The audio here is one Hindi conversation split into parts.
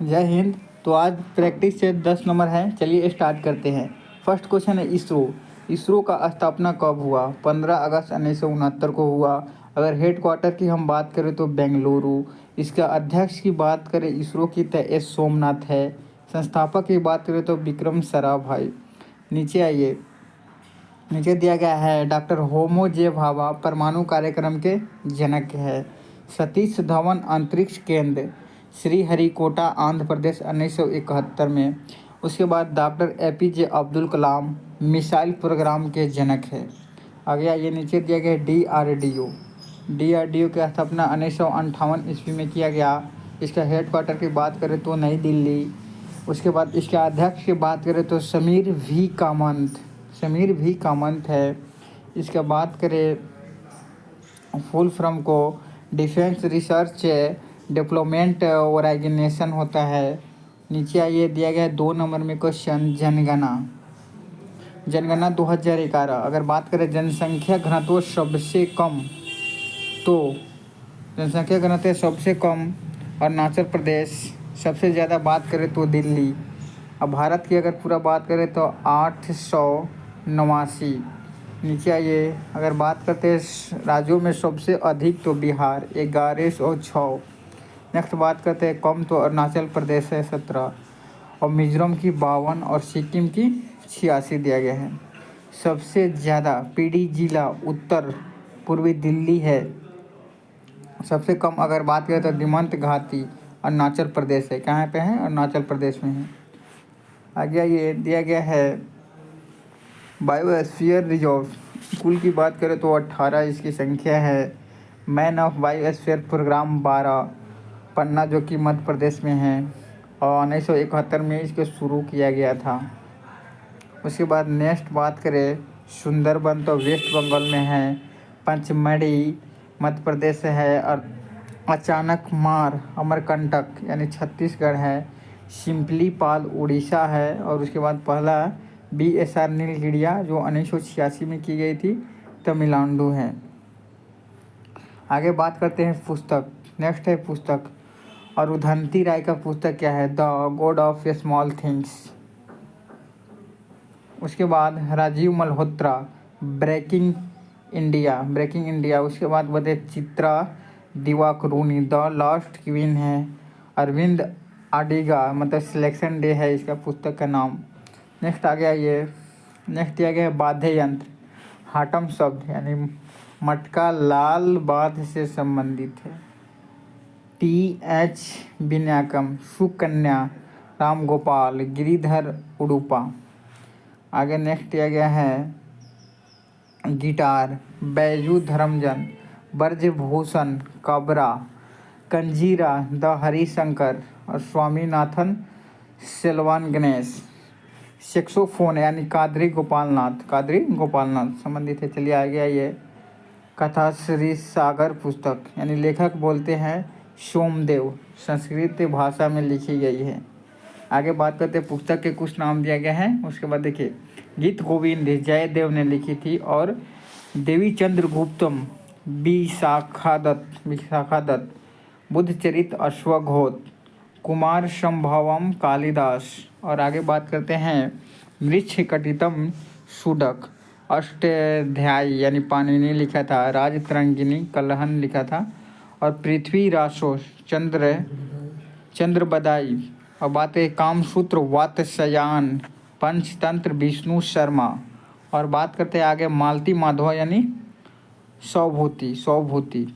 जय हिंद। तो आज प्रैक्टिस से 10 नंबर हैं। चलिए स्टार्ट करते हैं। फर्स्ट क्वेश्चन है इसरो का स्थापना कब हुआ? 15 अगस्त 1969 को हुआ। अगर हेड क्वार्टर की हम बात करें तो बेंगलुरु। इसका अध्यक्ष की बात करें इसरो की तो एस सोमनाथ है। संस्थापक की बात करें तो विक्रम साराभाई। नीचे आइए। नीचे दिया गया है डॉक्टर होमो जे भाभा परमाणु कार्यक्रम के जनक है। सतीश धवन अंतरिक्ष केंद्र श्रीहरिकोटा आंध्र प्रदेश 1971 में। उसके बाद doctor APJ Abdul Kalam missile programme के जनक है। आगे आइए। नीचे दिया गया DRDO की स्थापना 1958 ईस्वी में किया गया। इसका हेड क्वार्टर की बात करें तो नई दिल्ली। उसके बाद इसके अध्यक्ष की बात करें तो समीर भी कामंत है। इसके बात करें फुल फ्रॉम को डिफेंस रिसर्च डेवलपमेंट ऑर्गेनाइजेशन होता है। नीचे आइए। दिया गया है 2 नंबर में क्वेश्चन जनगणना 2011। अगर बात करें जनसंख्या घनत्व सबसे कम तो जनसंख्या घनत्व सबसे कम अरुणाचल प्रदेश, सबसे ज़्यादा बात करें तो दिल्ली। अब भारत की अगर पूरा बात करें तो 889। नीचे आइए। अगर बात करते हैं राज्यों में सबसे अधिक तो बिहार 1106। नेक्स्ट बात करते हैं कम तो अरुणाचल प्रदेश है 17 और मिजोरम की 52 और सिक्किम की 86 दिया गया है। सबसे ज़्यादा PD जिला उत्तर पूर्वी दिल्ली है। सबसे कम अगर बात करें तो दिमंत घाटी अरुणाचल प्रदेश है। कहाँ पे है? अरुणाचल प्रदेश में है। आगे ये दिया गया है बायोस्फीयर रिजर्व। कुल की बात करें तो 18 इसकी संख्या है। मैन ऑफ बायोस्फीयर प्रोग्राम 12 पन्ना जो कि मध्य प्रदेश में है और 1971 में इसको शुरू किया गया था। उसके बाद नेक्स्ट बात करें सुंदरबन तो वेस्ट बंगाल में है। पंचमढ़ी मध्य प्रदेश है और अचानक मार अमरकंटक यानी छत्तीसगढ़ है। सिम्पलीपाल उड़ीसा है और उसके बाद पहला BSR नीलगिरिया जो 1986 में की गई थी तमिलनाडु है। आगे बात करते हैं पुस्तक। नेक्स्ट है पुस्तक और रुधंती राय का पुस्तक क्या है? The God of small things. उसके बाद राजीव मल्होत्रा ब्रेकिंग इंडिया। उसके बाद बताए Chitra Divakaruni the last queen है। अरविंद अडिगा मतलब सिलेक्शन डे है इसका पुस्तक का नाम। नेक्स्ट आ गया ये। नेक्स्ट दिया गया है वाद्य यंत्र। हाटम शब्द यानी मटका लाल बाध से संबंधित है। TH विनायकम सुकन्या राम गोपाल गिरिधर उडुपा। आगे नेक्स्ट दिया गया है guitar Baiju Dharmajan Brijbhushan Kabra kanjira the Harishankar और स्वामीनाथन सेल्वान गणेश। सेक्सोफोन यानी कादरी गोपालनाथ संबंधित है। चलिए आ गया ये कथा श्री सागर पुस्तक यानी लेखक बोलते हैं सोमदेव, संस्कृत भाषा में लिखी गई है। आगे बात करते हैं पुस्तक के कुछ नाम दिया गया है। उसके बाद देखिए गीत गोविंद जयदेव ने लिखी थी और देवी चंद्रगुप्तम विशाखा दत्त बुद्धचरित अश्वघोष कुमार संभवम कालिदास। और आगे बात करते हैं मृच्छ कटितम सुडक अष्टाध्यायी यानी पाणिनि लिखा था। राजतरंगिणी कलहन लिखा था और पृथ्वी रासो चंद्रबदाई। और बात है कामसूत्र वात्स्यायन पंचतंत्र विष्णु शर्मा। और बात करते हैं आगे मालती माधव यानी सौभूति।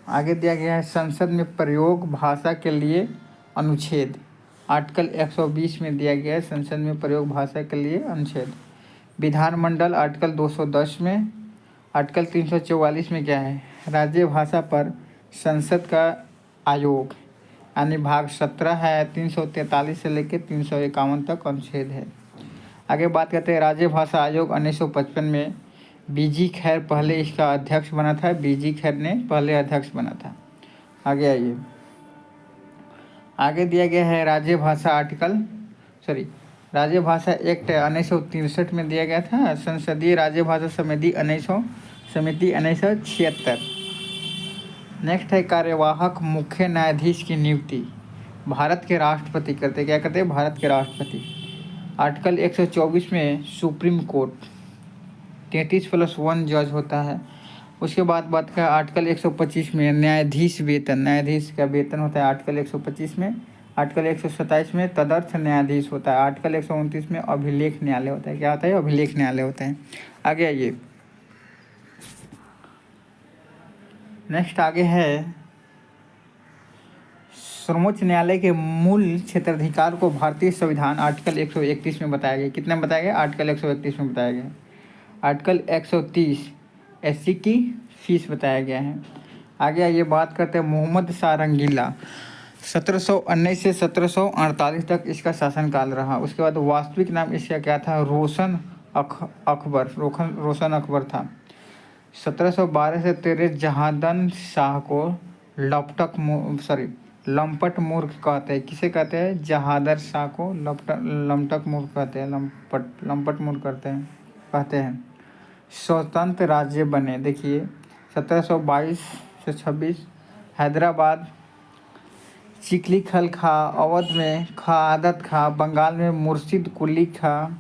आगे दिया गया है संसद में प्रयोग भाषा के लिए अनुच्छेद। आर्टिकल 120 में दिया गया है संसद में प्रयोग भाषा के लिए अनुच्छेद। विधानमंडल आर्टिकल 210 में। आर्टिकल 344 में क्या है? राज्य भाषा पर संसद का आयोग यानी भाग 17 है। 343 से लेकर 351 तक अनुच्छेद है। आगे बात करते हैं राज्य भाषा आयोग 1955 में। BG खैर पहले इसका अध्यक्ष बना था। BG खैर ने पहले अध्यक्ष बना था। आगे आइए। आगे दिया गया है राज्य भाषा एक्ट 1963 में दिया गया था। संसदीय राज्य भाषा समिति 1976। नेक्स्ट है कार्यवाहक मुख्य न्यायाधीश की नियुक्ति। भारत के राष्ट्रपति करते, क्या करते हैं, भारत के राष्ट्रपति। आर्टिकल 124 में सुप्रीम कोर्ट 33+1 जज होता है। उसके बाद बात का आर्टिकल 125 में न्यायाधीश वेतन, न्यायाधीश का वेतन होता है आर्टिकल 125 में। आर्टिकल 127 में तदर्थ न्यायाधीश होता है। आर्टिकल 129 में अभिलेख न्यायालय होता है। क्या होता है, अभिलेख न्यायालय होता है। आगे आइए, नेक्स्ट आगे है सर्वोच्च न्यायालय के मूल क्षेत्राधिकार को भारतीय संविधान आर्टिकल 131 में बताया गया। कितने में बताया गया, आर्टिकल 131 में बताया गया। आर्टिकल 130 एससी की फीस बताया गया है। आगे आइए बात करते हैं मोहम्मद शाह रंगीला, 1719 से 1748 तक इसका शासनकाल रहा। उसके बाद वास्तविक नाम इसका क्या था, रोशन अकबर था। 1712 से 13 जहादन शाह को लंपट मूर्ख कहते हैं। किसे कहते हैं, जहादर शाह को लंपट मूर्ख कहते हैं, लंपट मूर्ख कहते हैं। स्वतंत्र राज्य बने, देखिए 1722 से 26 हैदराबाद, चिखली खल खा, अवध में खा आदत खा, बंगाल में मुर्शिद कुली खा।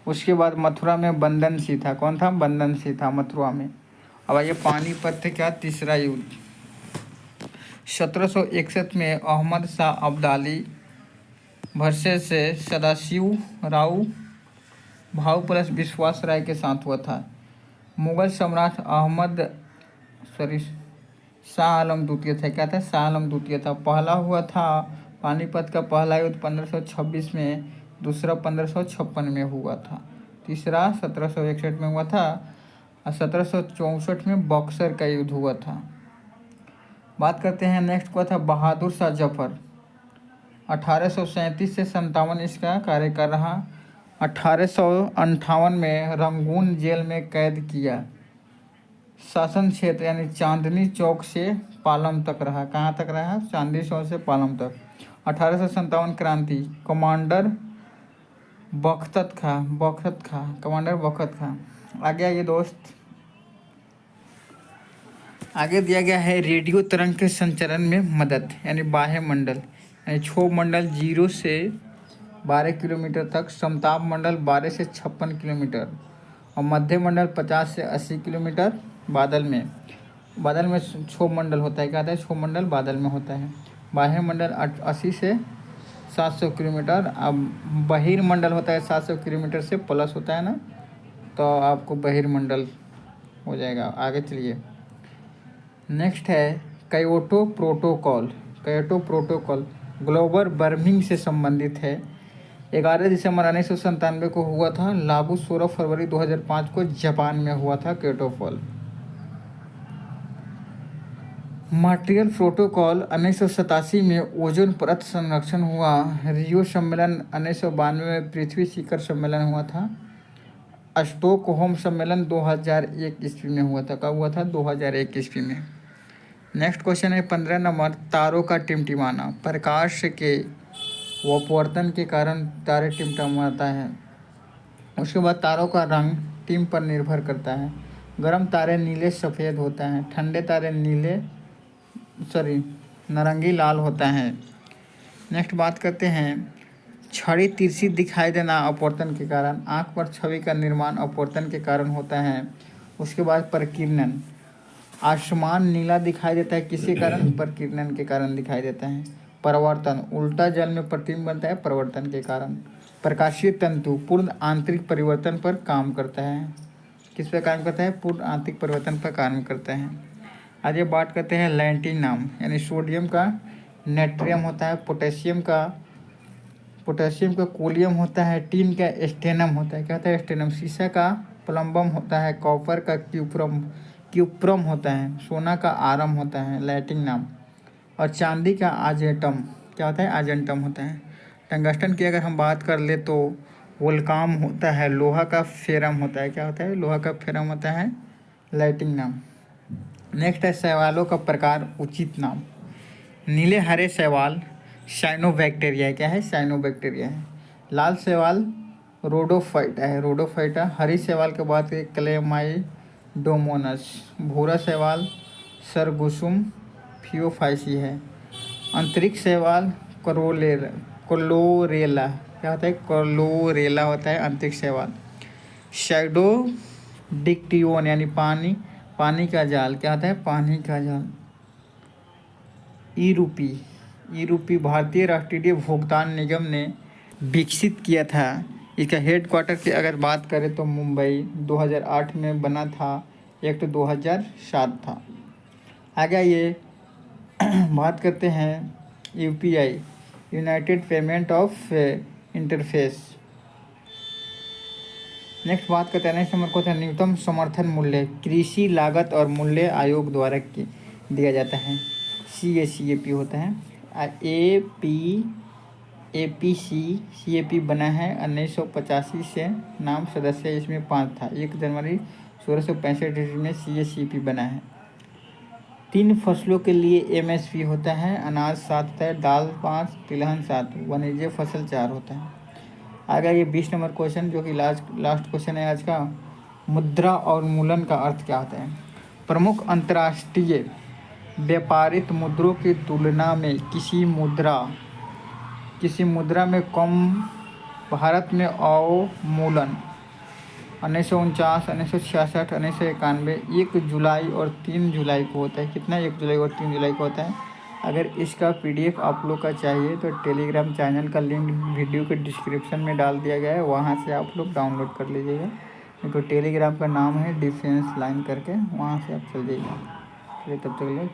उसके बाद मथुरा में बंदन सिंह था। कौन था, बंदन सिंह था मथुरा में। अब आइए पानीपत थे क्या, तीसरा युद्ध। 1761 में अहमद शाह अब्दाली वर्सेस से सदाशिव राव भाव प्लस विश्वास राय के साथ हुआ था। मुगल सम्राट शाह आलम द्वितीय था। क्या था, शाह आलम द्वितीय था। पहला हुआ था पानीपत का पहला युद्ध 1526 में, दूसरा 1556 में हुआ था, तीसरा 1761 में हुआ था और 1764 में बक्सर का युद्ध हुआ था। बात करते हैं नेक्स्ट हुआ था बहादुर शाह जफर, 1837 से 57 इसका कार्यकाल रहा। 1858 में रंगून जेल में कैद किया। शासन क्षेत्र यानी चांदनी चौक से पालम तक रहा। कहाँ तक रहा, चांदनी चौक से पालम तक। 1857 क्रांति, कमांडर बख्त खां। आगे आइए दोस्त, आगे दिया गया है रेडियो तरंग के संचरण में मदद यानी बाह्य मंडल, यानी क्षोभ मंडल 0 से 12 किलोमीटर तक, समताप मंडल 12 से 56 किलोमीटर और मध्य मंडल 50 से 80 किलोमीटर। बादल में क्षोभ मंडल होता है। क्या होता है, क्षोभ मंडल बादल में होता है। बाह्य मंडल 80 से 700 किलोमीटर। अब बहिर्मंडल होता है 700 किलोमीटर से प्लस होता है ना, तो आपको बहिर्मंडल हो जाएगा। आगे चलिए, नेक्स्ट है क्योटो प्रोटोकॉल ग्लोबल वार्मिंग से संबंधित है। 11 दिसंबर 1997 को हुआ था। लागू 16 फरवरी 2005 को जापान में हुआ था क्योटो प्रोटोकॉल। मॉन्ट्रियल प्रोटोकॉल 1987 में ओजोन परत संरक्षण हुआ। रियो सम्मेलन 1992 में पृथ्वी शिखर सम्मेलन हुआ था। स्टॉकहोम सम्मेलन 2001 ईस्वी में हुआ था। कब हुआ था, 2001 ईस्वी में। नेक्स्ट क्वेश्चन है 15 नंबर, तारों का टिमटिमाना। प्रकाश के अपवर्तन के कारण तारे टिमटिमाता है। उसके बाद तारों का रंग टिम पर निर्भर करता है। गर्म तारे नीले सफ़ेद होता है, ठंडे तारे नारंगी लाल होता है। नेक्स्ट बात करते हैं छड़ी तिरछी दिखाई देना अपवर्तन के कारण। आँख पर छवि का निर्माण अपवर्तन के कारण होता है। उसके बाद प्रकीर्णन, आसमान नीला दिखाई देता है किसके कारण, प्रकीर्णन के कारण दिखाई देता है। परावर्तन, उल्टा जल में प्रतिबिंब बनता है परावर्तन के कारण। प्रकाशीय तंतु पूर्ण आंतरिक परिवर्तन पर काम करता है। किस पर काम करता है, पूर्ण आंतरिक परिवर्तन पर काम करता है। आगे बात करते हैं लैंटिन नाम, यानी सोडियम का नेट्रियम होता है, पोटेशियम का कोलियम होता है, टीन का स्टेनम होता है। क्या होता है, स्टेनम। शीशा का प्लम्बम होता है, कॉपर का क्यूप्रम होता है, सोना का आरम होता है, लैटिन नाम। और चांदी का आजेंटम, क्या होता है, आजेंटम होता है। टंगस्टन की अगर हम बात कर ले तो वोल्काम होता है, लोहा का फेरम होता है। क्या होता है, लोहा का फेरम होता है, लैटिन नाम। नेक्स्ट है शैवालों का प्रकार, उचित नाम। नीले हरे शैवाल साइनोबैक्टीरिया, क्या है, साइनोबैक्टीरिया है। लाल शैवाल रोडोफाइटा। हरी शैवाल के बाद क्लेमाइडोमोनस। भूरा शैवाल सरगुसुम फियोफाइसी है। अंतरिक्ष शैवाल क्लोरेला क्या होता है? क्लोरेला होता है अंतरिक्ष शैवाल। शैडो डिक्टियोन यानी पानी का जाल क्या होता है? पानी का जाल। ई रूपी भारतीय राष्ट्रीय भुगतान निगम ने विकसित किया था। इसका हेडक्वार्टर की अगर बात करें तो मुंबई 2008 में बना था, एक्ट 2007 था। आगे ये बात करते हैं UPI, United payment of interface. Next बात करते हैं, नेक्स्ट नंबर को होता है न्यूनतम समर्थन मूल्य। कृषि लागत और मूल्य आयोग द्वारा दिया जाता है। CAP होता है। APC बना है 1985 से। नाम सदस्य इसमें 5 था। 1 जनवरी 1665 में CAP बना है। 3 फसलों के लिए MSP होता है। अनाज 7 होता है, दाल 5, तिलहन 7, वाणिज्य फसल 4 होता है। आगे ये 20 नंबर क्वेश्चन जो कि लास्ट क्वेश्चन है आज का। मुद्रा और मूलन का अर्थ क्या होता है? प्रमुख अंतर्राष्ट्रीय व्यापारित मुद्रों की तुलना में किसी मुद्रा में कम भारत में अवमूल्यन 1949, 1966, 1991, 1 जुलाई और 3 जुलाई को होता है। कितना? 1 जुलाई और 3 जुलाई को होता है। अगर इसका PDF आप लोग का चाहिए तो टेलीग्राम चैनल का लिंक वीडियो के डिस्क्रिप्शन में डाल दिया गया है, वहाँ से आप लोग डाउनलोड कर लीजिएगा। तो टेलीग्राम का नाम है डिफेंस लाइन करके, वहाँ से आप चल जाइएगा। चलिए तब तक के लिए